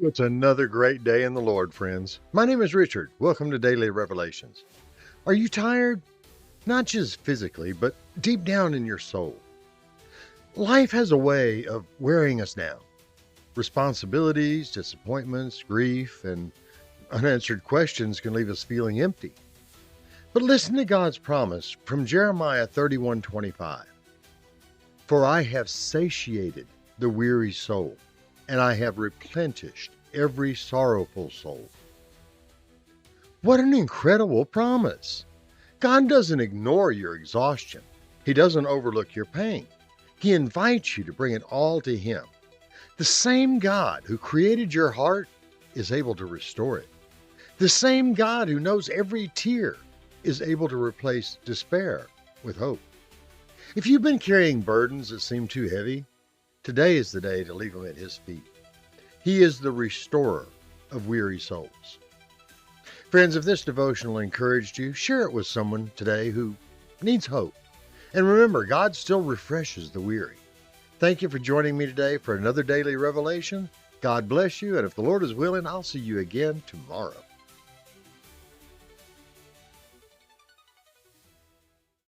It's another great day in the Lord, friends. My name is Richard. Welcome to Daily Revelations. Are you tired? Not just physically, but deep down in your soul. Life has a way of wearing us down. Responsibilities, disappointments, grief, and unanswered questions can leave us feeling empty. But listen to God's promise from Jeremiah 31:25. For I have satiated the weary soul, and I have replenished every sorrowful soul. What an incredible promise! God doesn't ignore your exhaustion. He doesn't overlook your pain. He invites you to bring it all to Him. The same God who created your heart is able to restore it. The same God who knows every tear is able to replace despair with hope. If you've been carrying burdens that seem too heavy, today is the day to leave them at His feet. He is the restorer of weary souls. Friends, if this devotional encouraged you, share it with someone today who needs hope. And remember, God still refreshes the weary. Thank you for joining me today for another daily revelation. God bless you, and if the Lord is willing, I'll see you again tomorrow.